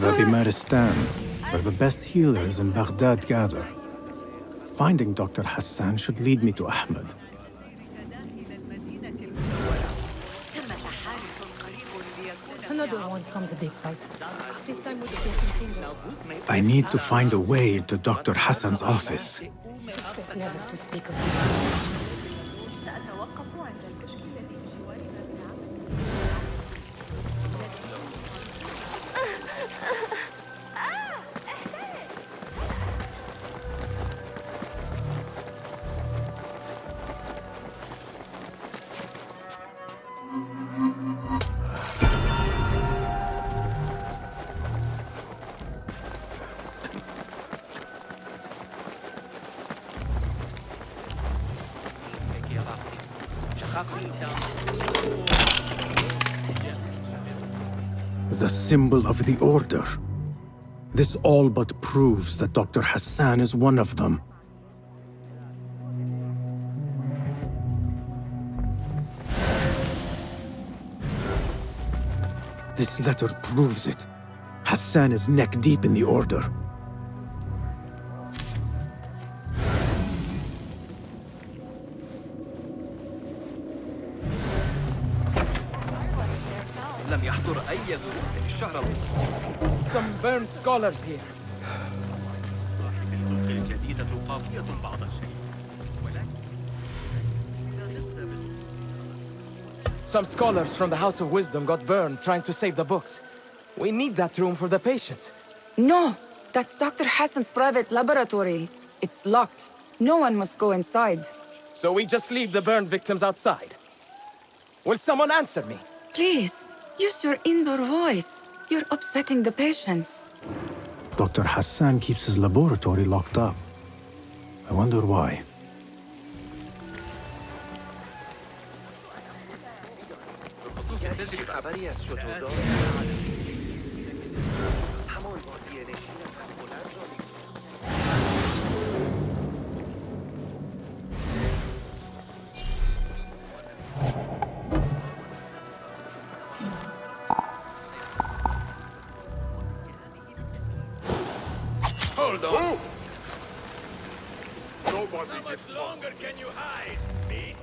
The Bimaristan, where the best healers in Baghdad gather. Finding Dr. Hassan should lead me to Ahmed. Another one from the big fight. This time with the broken finger. I need to find a way to Dr. Hassan's office. It's best never to speak of this. The symbol of the Order. This all but proves that Dr. Hassan is one of them. This letter proves it. Hassan is neck deep in the Order. Some burned scholars here. Some scholars from the House of Wisdom got burned trying to save the books. We need that room for the patients. No, that's Dr. Hassan's private laboratory. It's locked. No one must go inside. So we just leave the burned victims outside. Will someone answer me? Please, use your indoor voice. You're upsetting the patients. Dr. Hassan keeps his laboratory locked up. I wonder why. Hold on! Nobody How much longer can you hide, me?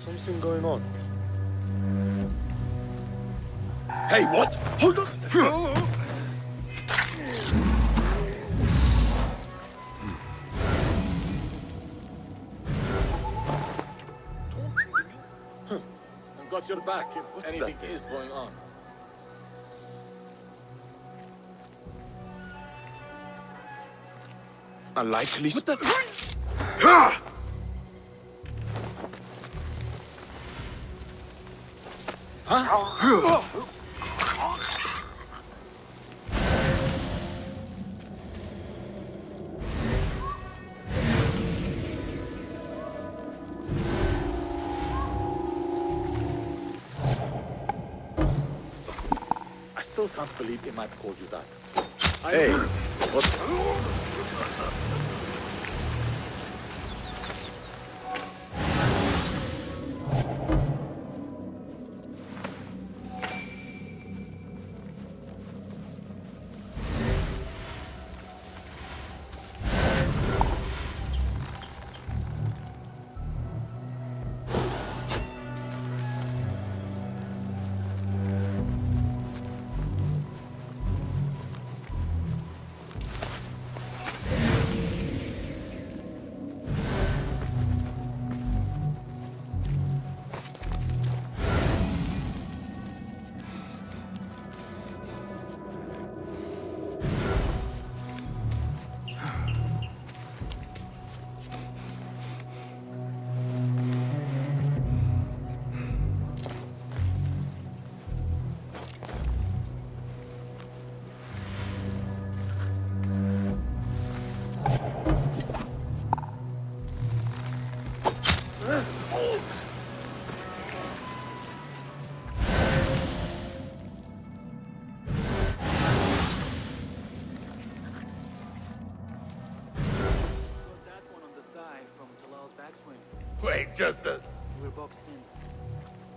Something going on. Hey, what? Hold on! I've got your back if anything is going on. Unlikely. What the? I still can't believe Imad called you that. Hey, what? Wait, just a... We're boxed in.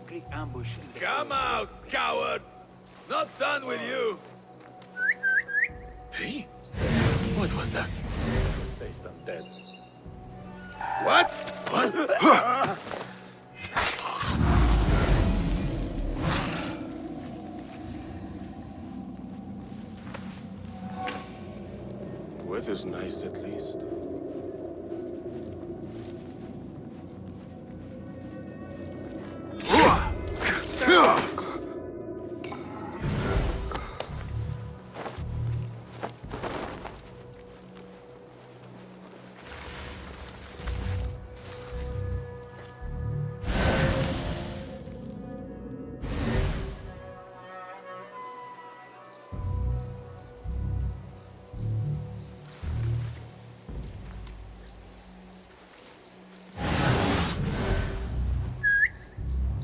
Great ambush in the... Come out, coward! Not done with you! Hey? What was that? Safe than dead. What? What? Weather's nice at least.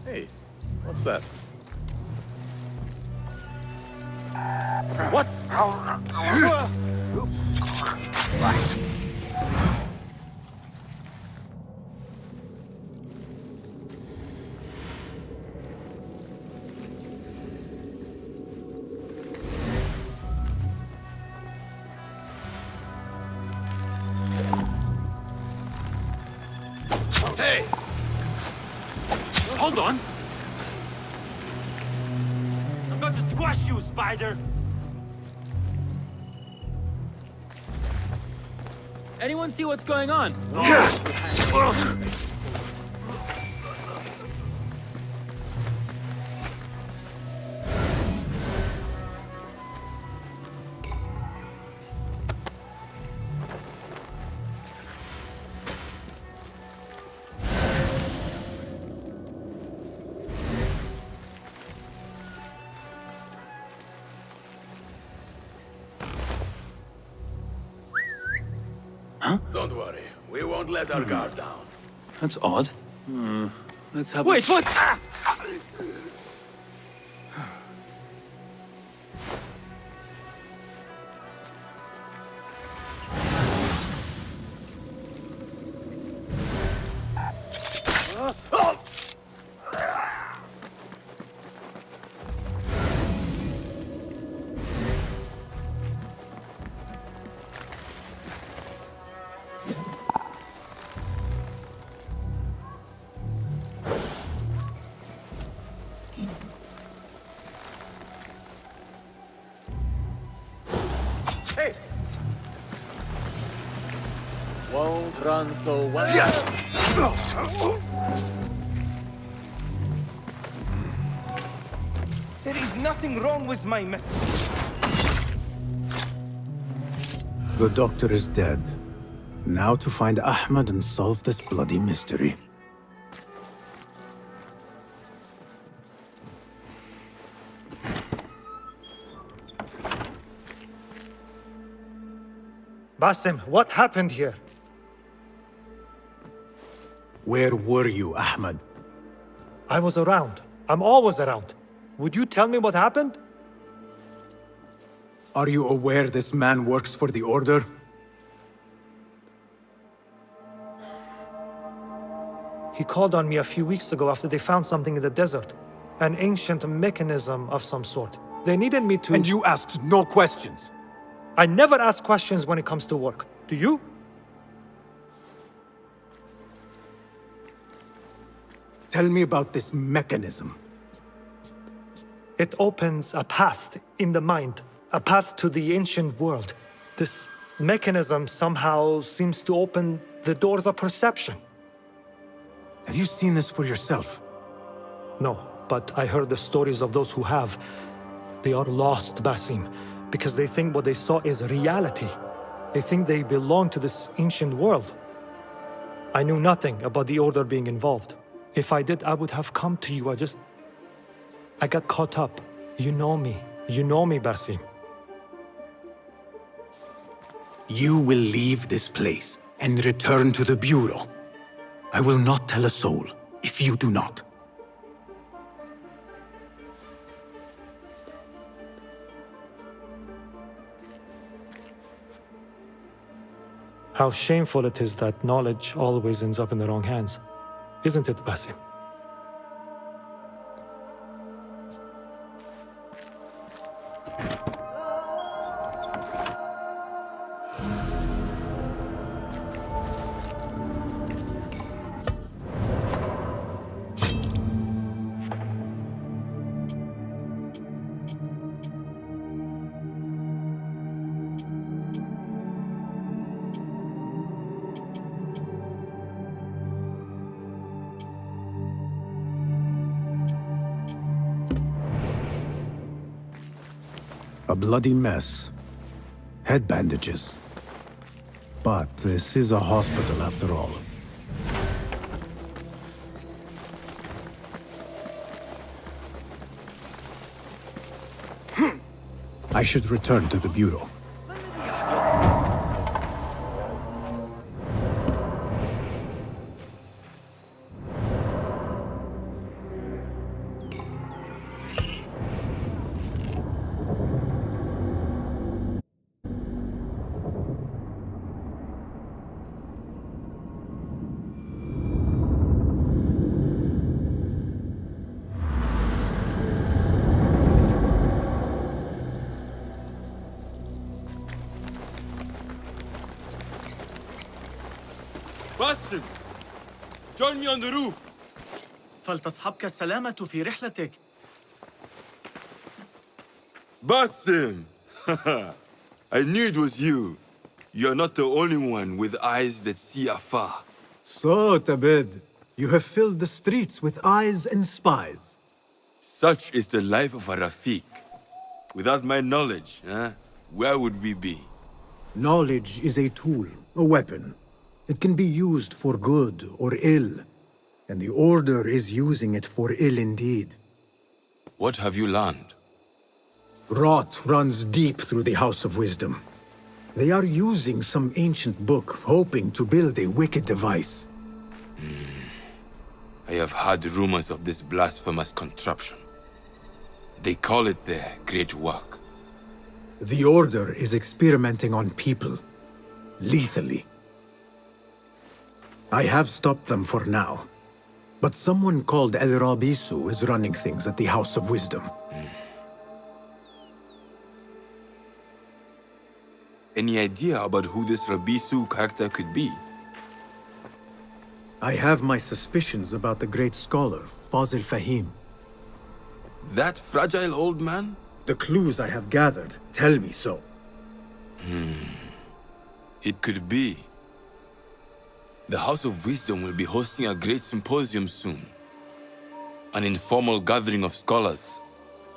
Hey, what's that? What? Hey! Hold on! I'm going to squash you, spider! Anyone see what's going on? Don't worry, we won't let our guard down. That's odd. Let's have Wait, what? Won't run so well. There is nothing wrong with my message. The doctor is dead. Now to find Ahmed and solve this bloody mystery. Basim, what happened here? Where were you, Ahmed? I was around. I'm always around. Would you tell me what happened? Are you aware this man works for the Order? He called on me a few weeks ago after they found something in the desert. An ancient mechanism of some sort. They needed me to... And you asked no questions? I never ask questions when it comes to work. Do you? Tell me about this mechanism. It opens a path in the mind. A path to the ancient world. This mechanism somehow seems to open the doors of perception. Have you seen this for yourself? No, but I heard the stories of those who have. They are lost, Basim, because they think what they saw is reality. They think they belong to this ancient world. I knew nothing about the Order being involved. If I did, I would have come to you. I got caught up. You know me. You know me, Basim. You will leave this place and return to the Bureau. I will not tell a soul if you do not. How shameful it is that knowledge always ends up in the wrong hands. Isn't it, Basim? A bloody mess. Head bandages. But this is a hospital after all. I should return to the Bureau. Basim! Join me on the roof! فلتصحبك السلامة في رحلتك. Basim! I knew it was you. You're not the only one with eyes that see afar. So, Tabid, you have filled the streets with eyes and spies. Such is the life of a Rafiq. Without my knowledge, where would we be? Knowledge is a tool, a weapon. It can be used for good or ill, and the Order is using it for ill indeed. What have you learned? Rot runs deep through the House of Wisdom. They are using some ancient book, hoping to build a wicked device. I have heard rumors of this blasphemous contraption. They call it their great work. The Order is experimenting on people, lethally. I have stopped them for now, but someone called El Rabisu is running things at the House of Wisdom. Any idea about who this Rabisu character could be? I have my suspicions about the great scholar, Fazil Fahim. That fragile old man? The clues I have gathered tell me so. It could be. The House of Wisdom will be hosting a great symposium soon. An informal gathering of scholars.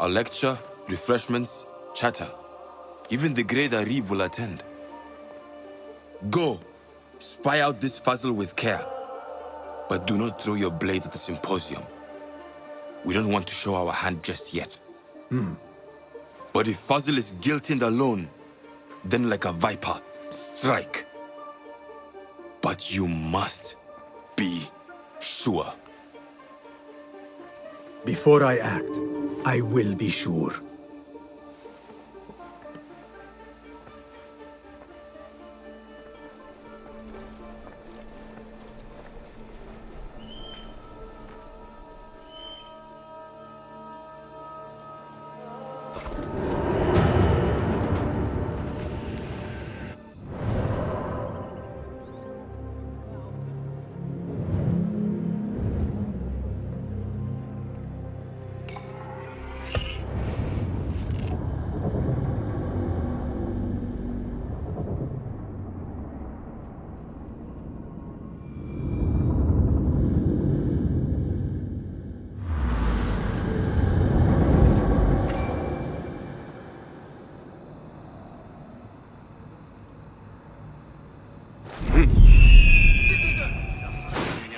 A lecture, refreshments, chatter. Even the great Arib will attend. Go, spy out this puzzle with care. But do not throw your blade at the symposium. We don't want to show our hand just yet. But if Fazil is guilty and alone, then like a viper, strike. But you must be sure. Before I act, I will be sure.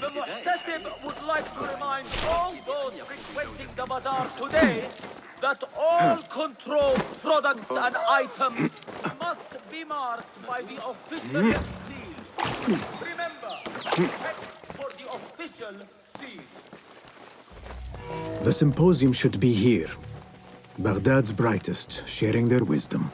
The Muhtasib would like to remind all those frequenting the bazaar today that all controlled products and items must be marked by the official seal. Remember, check for the official seal. The symposium should be here. Baghdad's brightest, sharing their wisdom.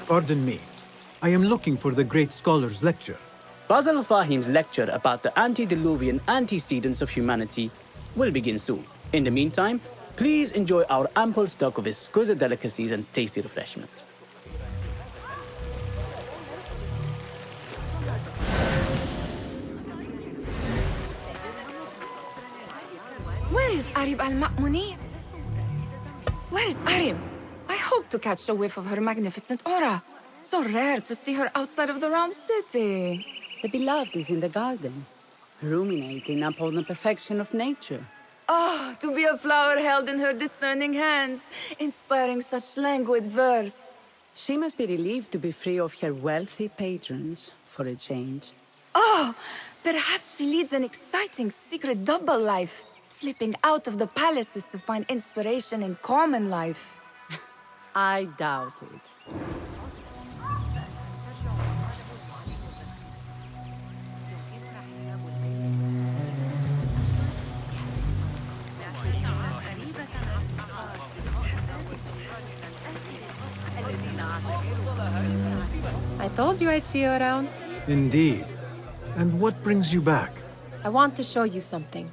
Pardon me. I am looking for the great scholar's lecture. Basil Fahim's lecture about the antediluvian antecedents of humanity will begin soon. In the meantime, please enjoy our ample stock of exquisite delicacies and tasty refreshments. Where is Arib al-Ma'muneen? Where is Arib? I hope to catch a whiff of her magnificent aura. So rare to see her outside of the round city. The beloved is in the garden, ruminating upon the perfection of nature. Ah, to be a flower held in her discerning hands, inspiring such languid verse. She must be relieved to be free of her wealthy patrons, for a change. Oh, perhaps she leads an exciting secret double life, slipping out of the palaces to find inspiration in common life. I doubt it. I told you I'd see you around. Indeed. And what brings you back? I want to show you something.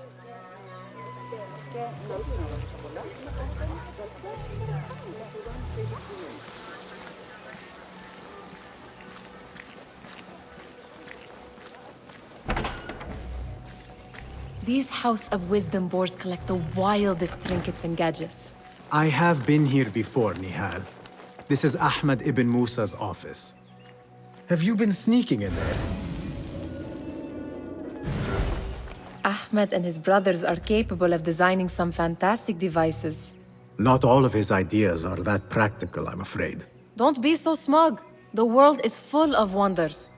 These House of Wisdom boars collect the wildest trinkets and gadgets. I have been here before, Nihal. This is Ahmed ibn Musa's office. Have you been sneaking in there? Ahmed and his brothers are capable of designing some fantastic devices. Not all of his ideas are that practical, I'm afraid. Don't be so smug. The world is full of wonders.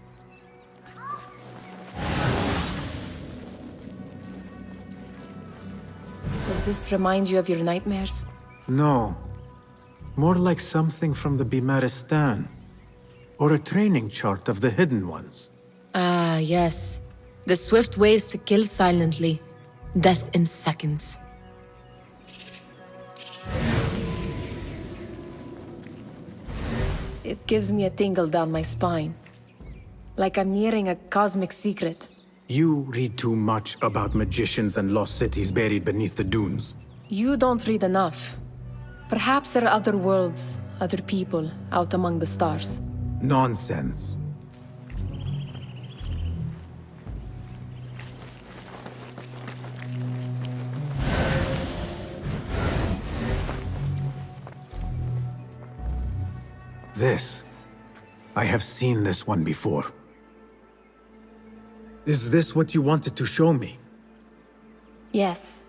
Does this remind you of your nightmares? No. More like something from the Bimaristan. Or a training chart of the Hidden Ones. Ah, yes. The swift ways to kill silently. Death in seconds. It gives me a tingle down my spine. Like I'm nearing a cosmic secret. You read too much about magicians and lost cities buried beneath the dunes. You don't read enough. Perhaps there are other worlds, other people, out among the stars. Nonsense. This. I have seen this one before. Is this what you wanted to show me? Yes.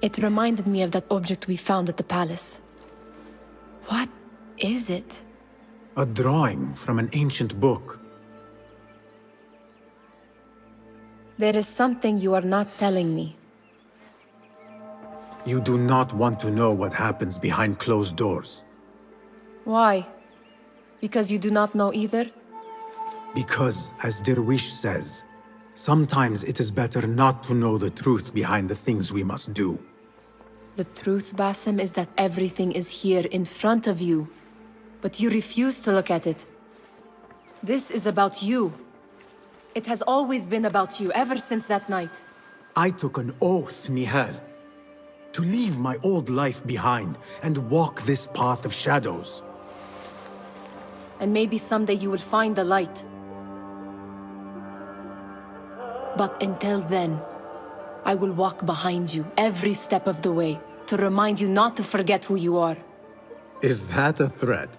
It reminded me of that object we found at the palace. What is it? A drawing from an ancient book. There is something you are not telling me. You do not want to know what happens behind closed doors. Why? Because you do not know either? Because, as Derwish says, sometimes it is better not to know the truth behind the things we must do. The truth, Basim, is that everything is here in front of you. But you refuse to look at it. This is about you. It has always been about you, ever since that night. I took an oath, Nihal, to leave my old life behind and walk this path of shadows. And maybe someday you will find the light. But until then, I will walk behind you every step of the way to remind you not to forget who you are. Is that a threat?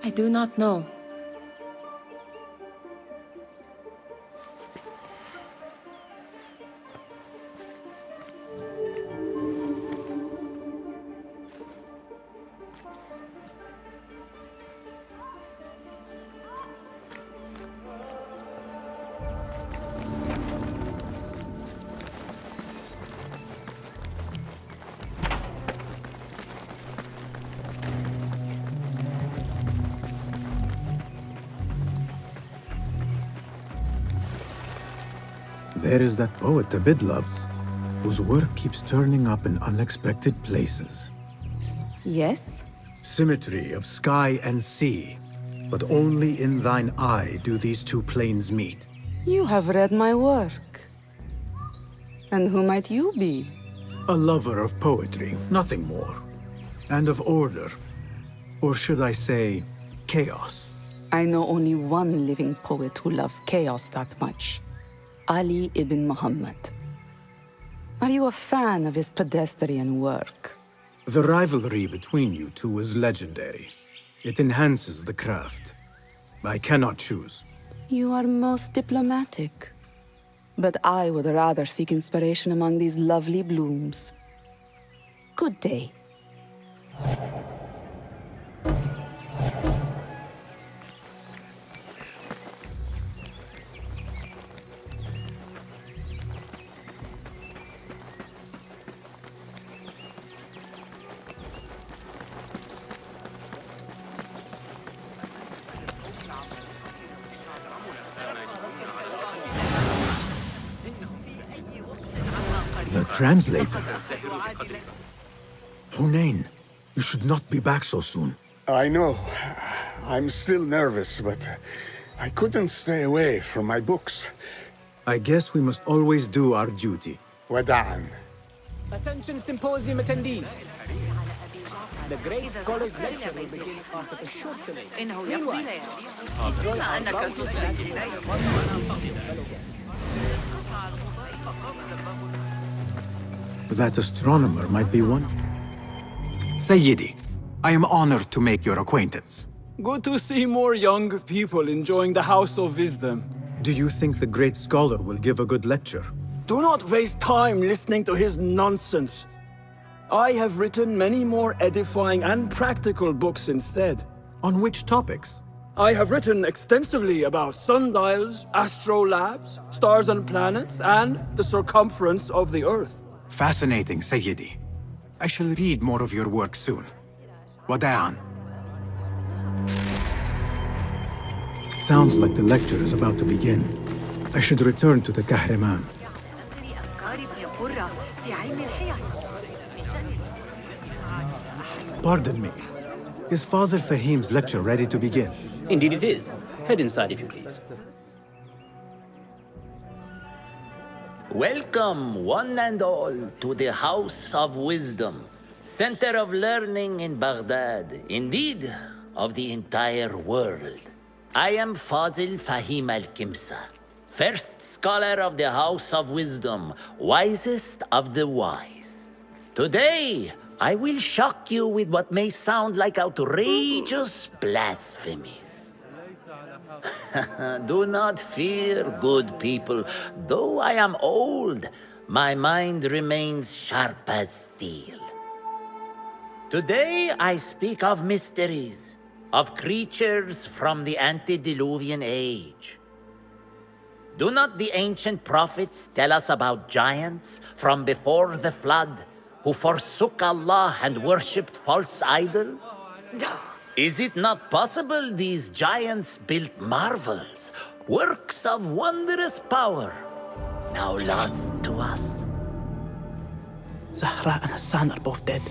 I do not know. There is that poet Abid loves, whose work keeps turning up in unexpected places. Yes? Symmetry of sky and sea, but only in thine eye do these two planes meet. You have read my work. And who might you be? A lover of poetry, nothing more. And of order. Or should I say, chaos. I know only one living poet who loves chaos that much. Ali ibn Muhammad. Are you a fan of his pedestrian work? The rivalry between you two is legendary. It enhances the craft. I cannot choose. You are most diplomatic. But I would rather seek inspiration among these lovely blooms. Good day. The translator. Hunain, you should not be back so soon. I know. I'm still nervous, but I couldn't stay away from my books. I guess we must always do our duty. Wada'an. Attention symposium attendees. The great scholars lecture will begin after a short delay. Meanwhile, That astronomer might be one. Sayyidi, I am honored to make your acquaintance. Good to see more young people enjoying the House of Wisdom. Do you think the great scholar will give a good lecture? Do not waste time listening to his nonsense. I have written many more edifying and practical books instead. On which topics? I have written extensively about sundials, astrolabes, stars and planets, and the circumference of the Earth. Fascinating, Sayyidi. I shall read more of your work soon. Wada'an. Sounds like the lecture is about to begin. I should return to the Kahraman. Pardon me. Is Fazil Fahim's lecture ready to begin? indeed it is. Head inside if you please. Welcome, one and all, to the House of Wisdom, center of learning in Baghdad, indeed, of the entire world. I am Fazil Fahim al-Kimsa, first scholar of the House of Wisdom, wisest of the wise. Today, I will shock you with what may sound like outrageous blasphemies. Do not fear, good people. Though I am old, my mind remains sharp as steel. Today I speak of mysteries, of creatures from the antediluvian age. Do not the ancient prophets tell us about giants from before the flood who forsook Allah and worshipped false idols? Is it not possible these giants built marvels, works of wondrous power, now lost to us? Zahra and Hassan are both dead,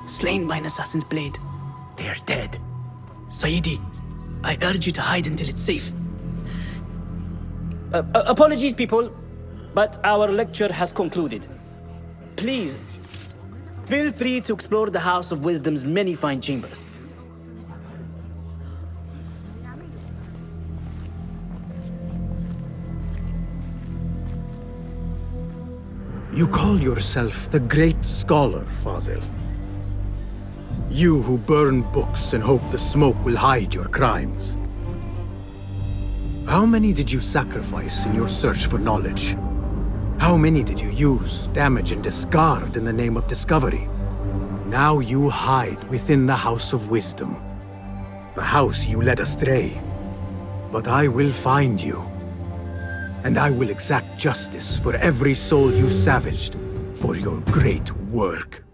slain by an assassin's blade. They're dead. Sayyidi, I urge you to hide until it's safe. Apologies, people, but our lecture has concluded. Please, feel free to explore the House of Wisdom's many fine chambers. You call yourself the great scholar, Fazil. You who burn books and hope the smoke will hide your crimes. How many did you sacrifice in your search for knowledge? How many did you use, damage, and discard in the name of discovery? Now you hide within the House of Wisdom. The house you led astray. But I will find you. And I will exact justice for every soul you savaged for your great work.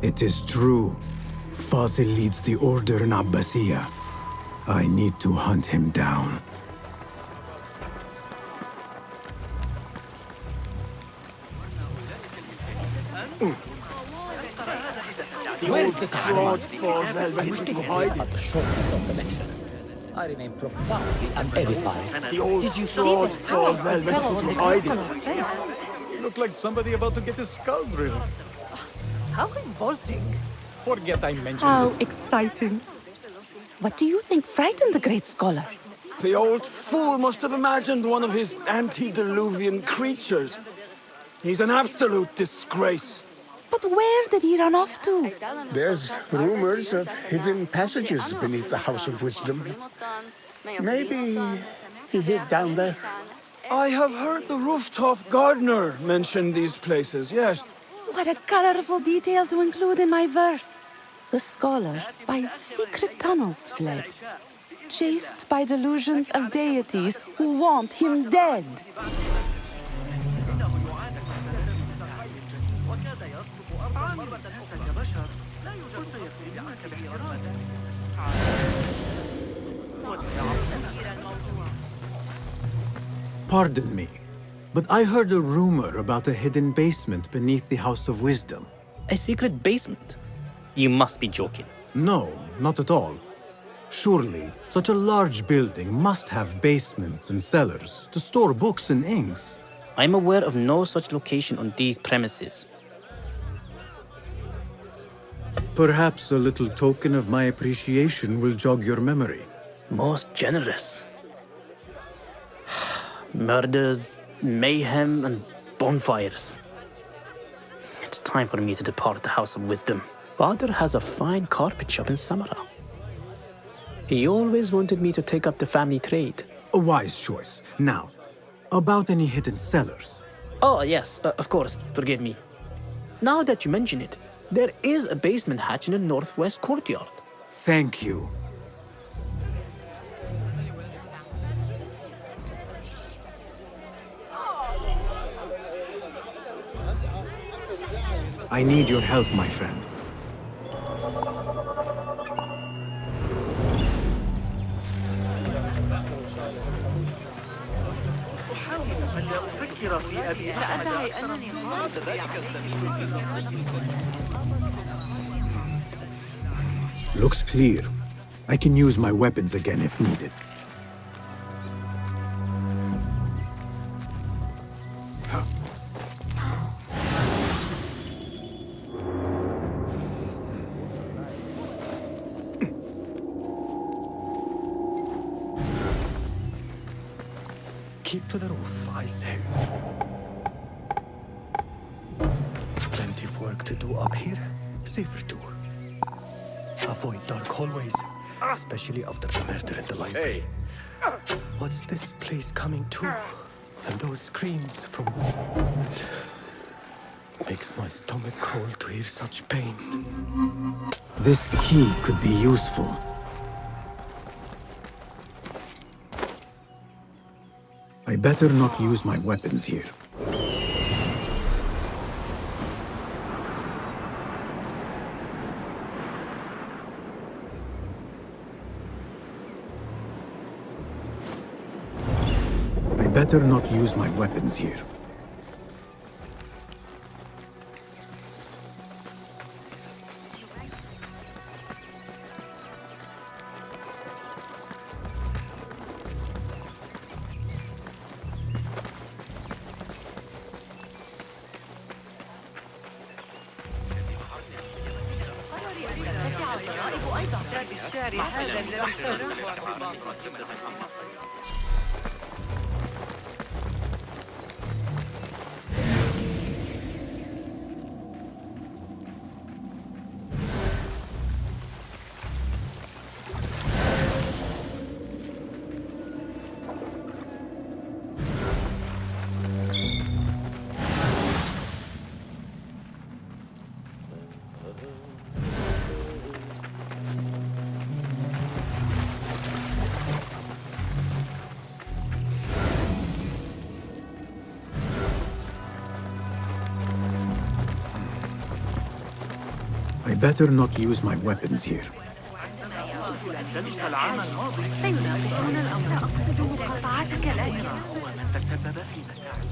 It is true. Fazil leads the order in Abbasiyah. I need to hunt him down. Where is the fraud falls at the shortness of the lecture. I remain profoundly edified. The old Did you fraud falls went into hiding. Look like somebody about to get his skull drilled. How revolting. Forget I mentioned How it. exciting. What do you think frightened the great scholar? The old fool must have imagined one of his antediluvian creatures. He's an absolute disgrace. But where did he run off to? There's rumors of hidden passages beneath the House of Wisdom. Maybe he hid down there. I have heard the rooftop gardener mention these places, yes. What a colorful detail to include in my verse. The scholar by secret tunnels fled, chased by delusions of deities who want him dead. Pardon me, but I heard a rumor about a hidden basement beneath the House of Wisdom. A secret basement? You must be joking. No, not at all. Surely, such a large building must have basements and cellars to store books and inks. I'm aware of no such location on these premises. Perhaps a little token of my appreciation will jog your memory. Most generous. Murders, mayhem, and bonfires. It's time for me to depart the House of Wisdom. Father has a fine carpet shop in Samara. He always wanted me to take up the family trade. A wise choice. Now, about any hidden cellars. Oh, yes, of course, forgive me. Now that you mention it, there is a basement hatch in the northwest courtyard. Thank you. I need your help, my friend. Looks clear. I can use my weapons again if needed. Keep to the roof, I say. Plenty of work to do up here. Safer too. Avoid dark hallways, especially after the murder in the library. Hey! What's this place coming to? And those screams from... Makes my stomach cold to hear such pain. This key could be useful. I better not use my weapons here. I better not use my weapons here. I better not use my weapons here. الشمس العام الماضي سيناقشون الأمر. أقصد مقاطعتك الآن. هو من تسبب في متاعب.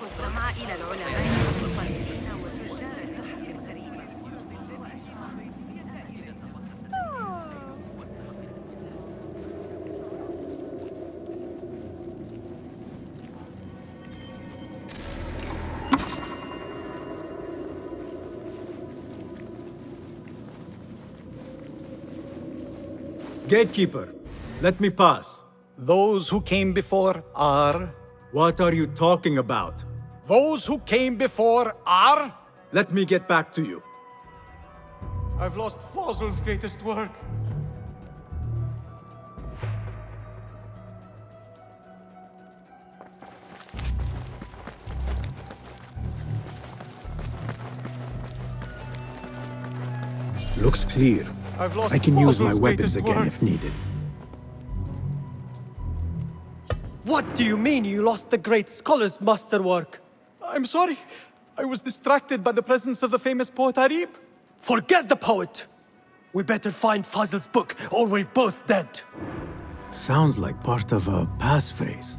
استمع إلى العلماء والمصلين وتجار التحف الكريمة. Gatekeeper, let me pass. Those who came before are... What are you talking about? Those who came before are... Let me get back to you. I've lost Fossil's greatest work. Looks clear. I can use my weapons again if needed. What do you mean you lost the great scholar's masterwork? I'm sorry. I was distracted by the presence of the famous poet Arib. Forget the poet! We better find Fazl's book, or we're both dead. Sounds like part of a passphrase.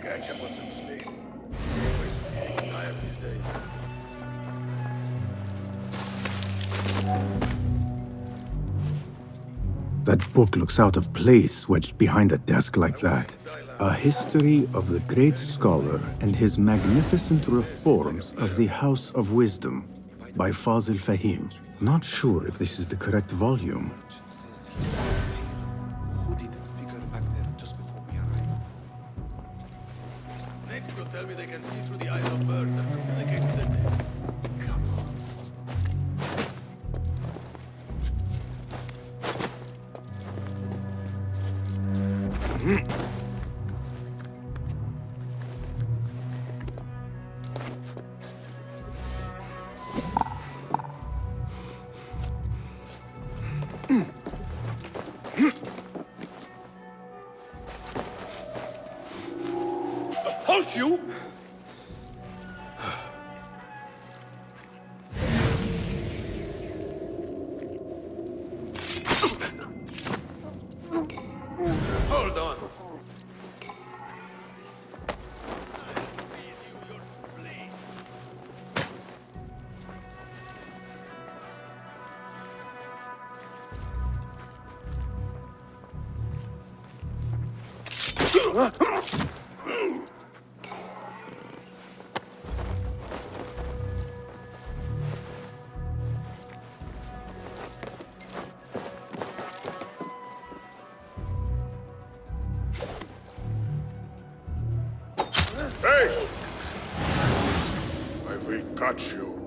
Catch up on some sleep. Tired these days. That book looks out of place wedged behind a desk like that. A history of the great scholar and his magnificent reforms of the House of Wisdom by Fazil Fahim. Not sure if this is the correct volume. Next, will tell me they can see through the eyes of birds and communicate with the dead. Halt you! Hold on. will catch you.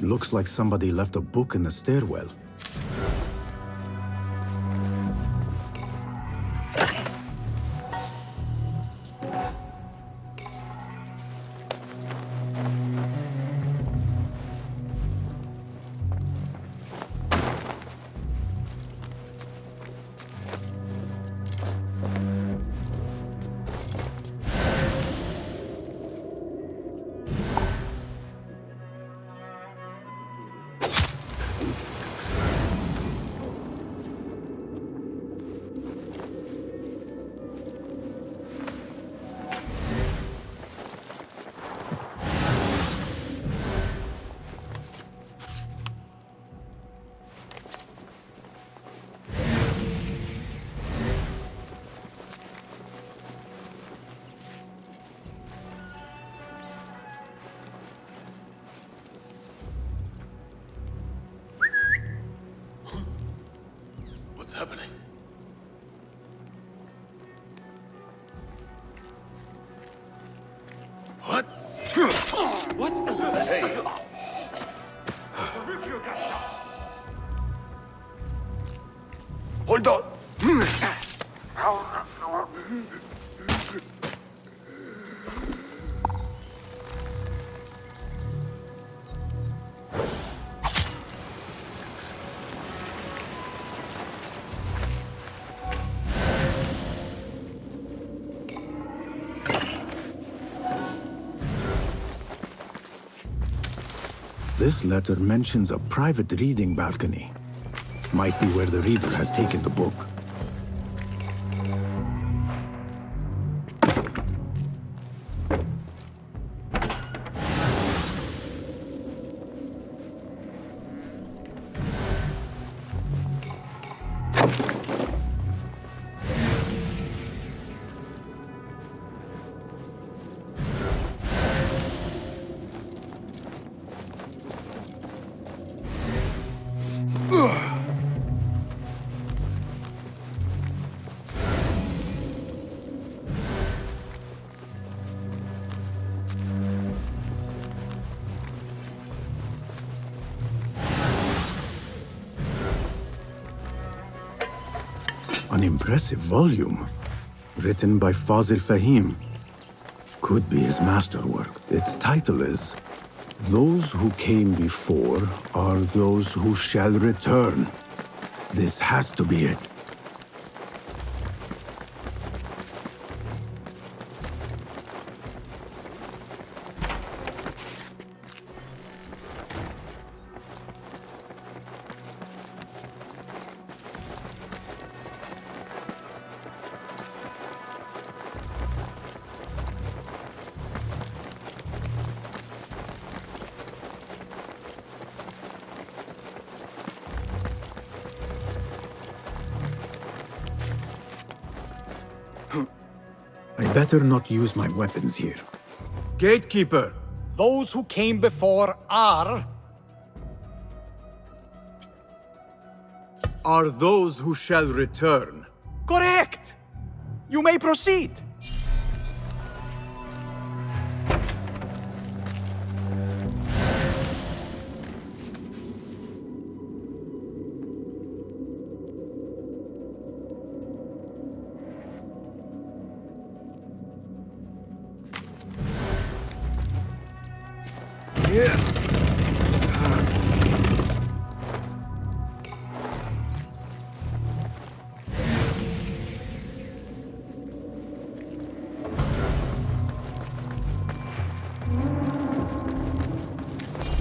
Looks like somebody left a book in the stairwell. What's happening? What? What? Hey! Hold on! This letter mentions a private reading balcony. Might be where the reader has taken the book. An impressive volume, written by Fazil Fahim. Could be his masterwork. Its title is, "Those who came before are those who shall return." This has to be it. I better not use my weapons here. Gatekeeper, Those who came before are those who shall return. correct. You may proceed.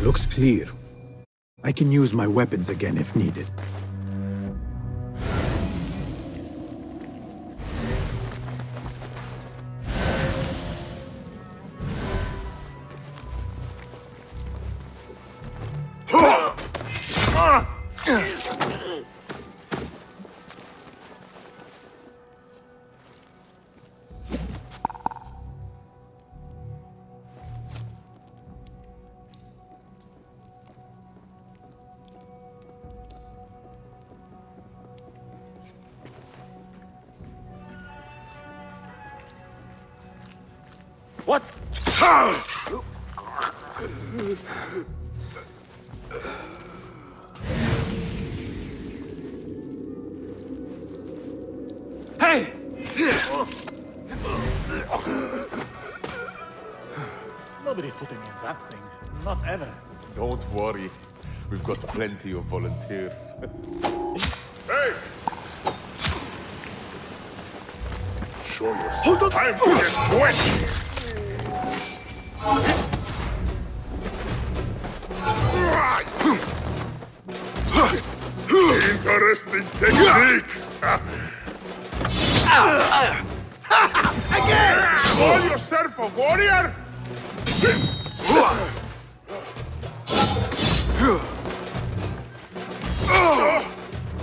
Looks clear. I can use my weapons again if needed. What? Hey! Nobody's putting me in that thing. Not ever. Don't worry. We've got plenty of volunteers. Hey! Show yourself. Hold on! Time to get wet! Interesting technique! Again! Call yourself a warrior?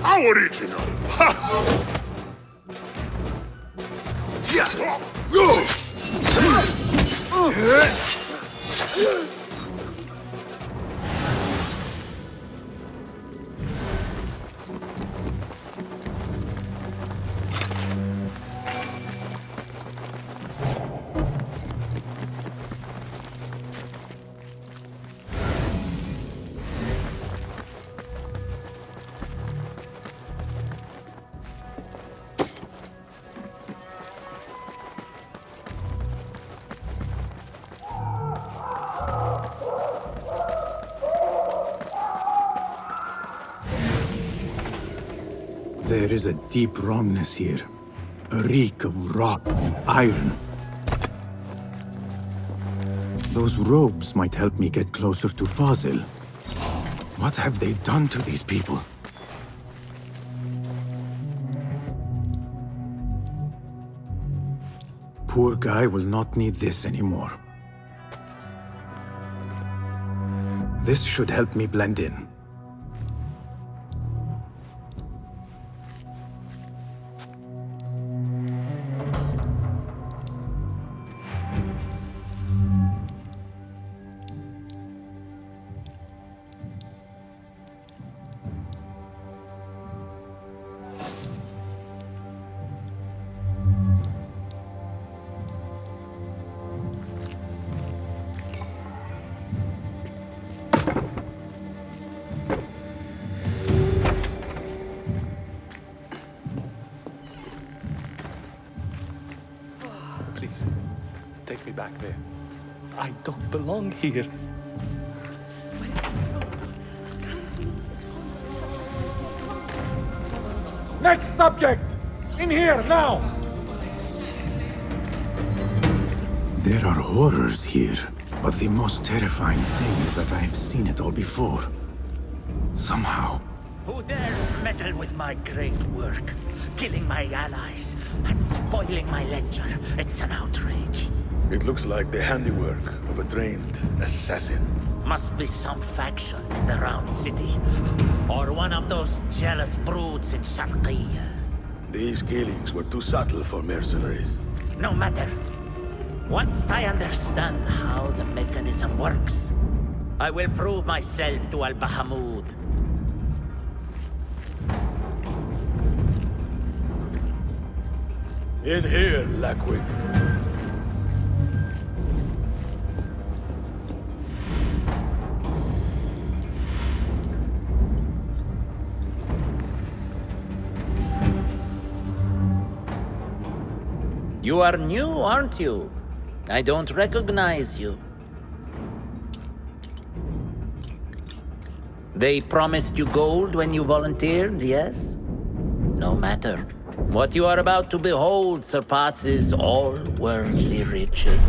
How original! There is a deep wrongness here. A reek of rot and iron. Those robes might help me get closer to Fazil. What have they done to these people? Poor guy will not need this anymore. This should help me blend in. Please, take me back there. I don't belong here. Next subject! In here, now! There are horrors here, but the most terrifying thing is that I have seen it all before. Somehow. Who dares meddle with my great work? Killing my allies and spoiling my lecture. It's an outrage. It looks like the handiwork of a trained assassin. Must be some faction in the Round City. Or one of those jealous broods in Sharqiyya. These killings were too subtle for mercenaries. No matter. Once I understand how the mechanism works, I will prove myself to Al-Bahamud. In here, Lackwit. You are new, aren't you? I don't recognize you. They promised you gold when you volunteered, yes? No matter. What you are about to behold surpasses all worldly riches.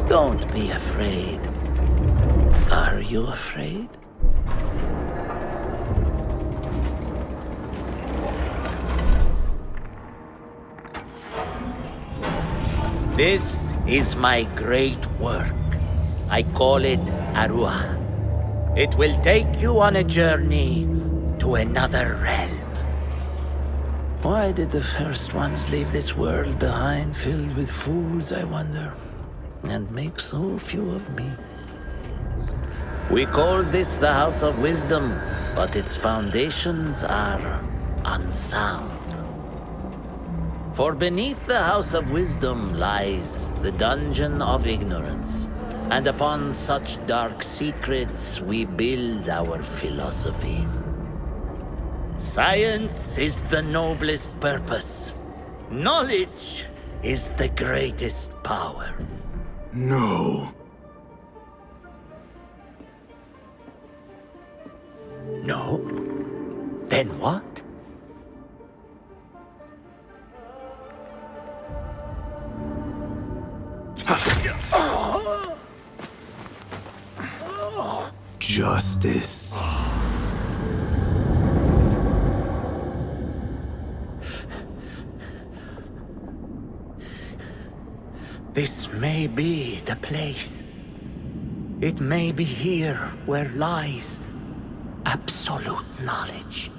Don't be afraid. Are you afraid? This is my great work. I call it Arua. It will take you on a journey to another realm. Why did the first ones leave this world behind, filled with fools, I wonder, and make so few of me? We called this the House of Wisdom, but its foundations are unsound. For beneath the House of Wisdom lies the Dungeon of Ignorance. And upon such dark secrets we build our philosophies. Science is the noblest purpose. Knowledge is the greatest power. No. No? Then what? Justice. This may be the place. It may be here where lies absolute knowledge.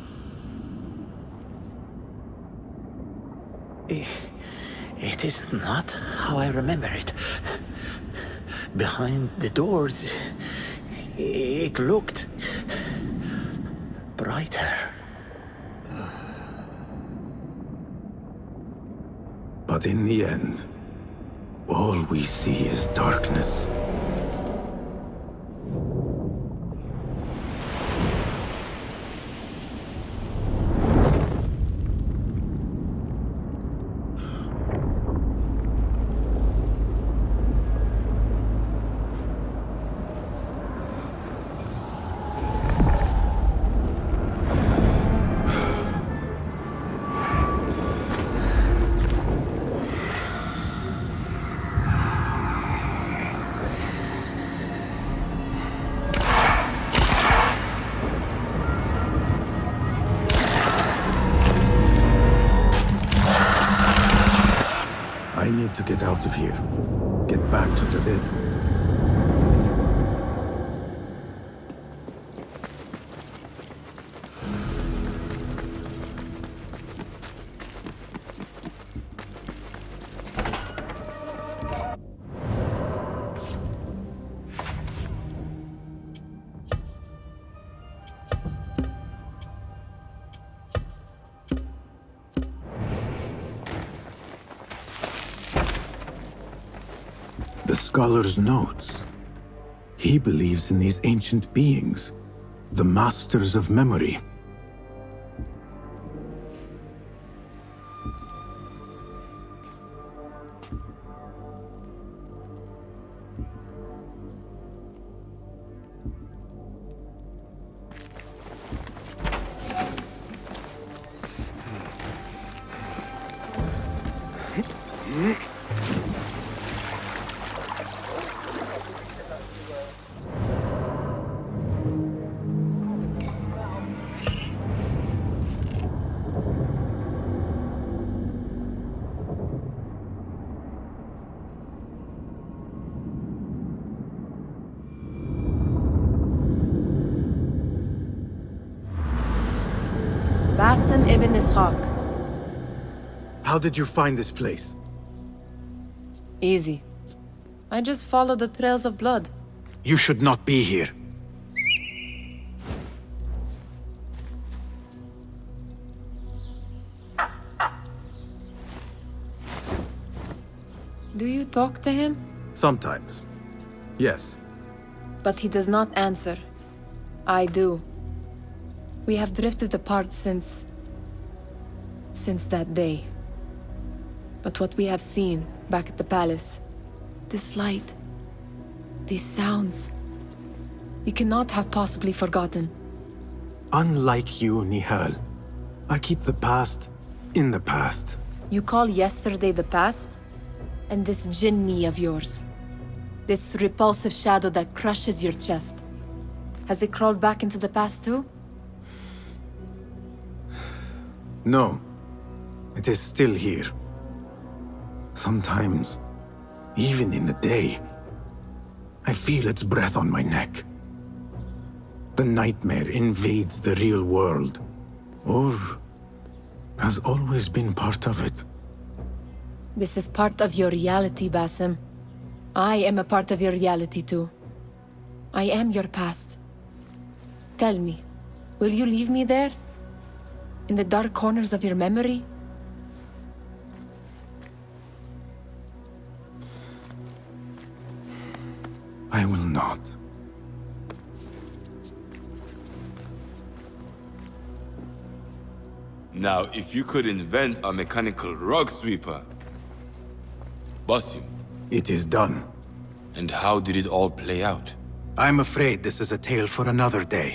It is not how I remember it. Behind the doors, it looked brighter. But in the end, all we see is darkness. I need to get out of here. Get back to the bed. The scholar's notes. He believes in these ancient beings, the masters of memory. Basim ibn Ishaq. How did you find this place? Easy. I just followed the trails of blood. You should not be here. Do you talk to him? Sometimes. Yes. But he does not answer. I do. We have drifted apart since that day. But what we have seen back at the palace, this light, these sounds, we cannot have possibly forgotten. Unlike you, Nihal, I keep the past in the past. You call yesterday the past? And this jinni of yours, this repulsive shadow that crushes your chest, has it crawled back into the past too? No. It is still here. Sometimes, even in the day, I feel its breath on my neck. The nightmare invades the real world, or has always been part of it. This is part of your reality, Basim. I am a part of your reality too. I am your past. Tell me, will you leave me there? In the dark corners of your memory? not. Now, if you could invent a mechanical rug sweeper. Basim. It is done. And how did it all play out? I'm afraid this is a tale for another day.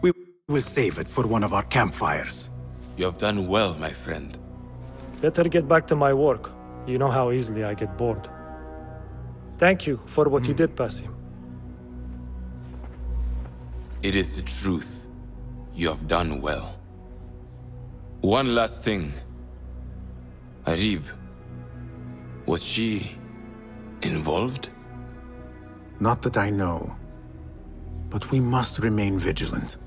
We will save it for one of our campfires. You have done well, my friend. Better get back to my work. You know how easily I get bored. Thank you for what you did, Basim. It is the truth. You have done well. One last thing. Arib. Was she involved? Not that I know. But we must remain vigilant.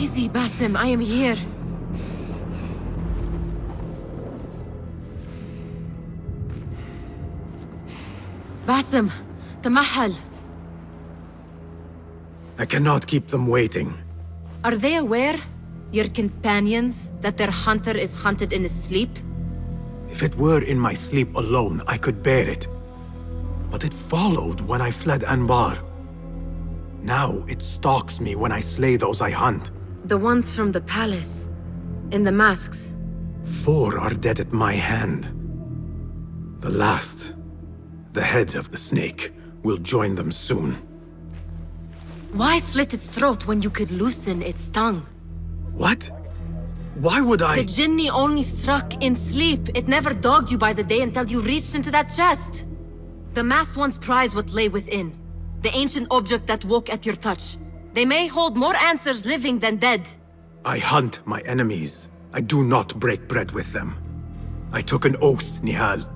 Easy, Basim, I am here. Basim, تمهل. I cannot keep them waiting. Are they aware, your companions, that their hunter is hunted in his sleep? If it were in my sleep alone, I could bear it. But it followed when I fled Anbar. Now it stalks me when I slay those I hunt. The ones from the palace, in the masks. 4 are dead at my hand. The last, the head of the snake, will join them soon. Why slit its throat when you could loosen its tongue? What? Why would I? The Jinni only struck in sleep. It never dogged you by the day until you reached into that chest. The masked ones prize what lay within. The ancient object that woke at your touch. They may hold more answers living than dead. I hunt my enemies. I do not break bread with them. I took an oath, Nihal.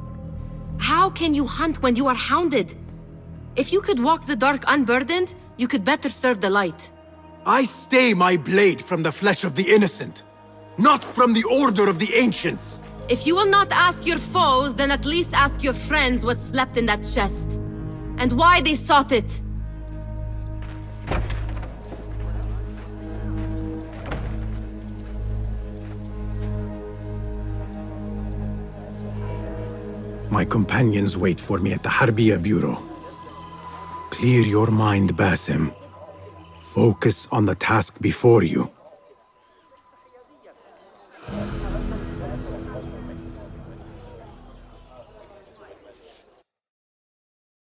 How can you hunt when you are hounded? If you could walk the dark unburdened, you could better serve the light. I stay my blade from the flesh of the innocent, not from the order of the ancients. If you will not ask your foes, then at least ask your friends what slept in that chest. And why they sought it. My companions wait for me at the Harbiya Bureau. Clear your mind, Basim. Focus on the task before you.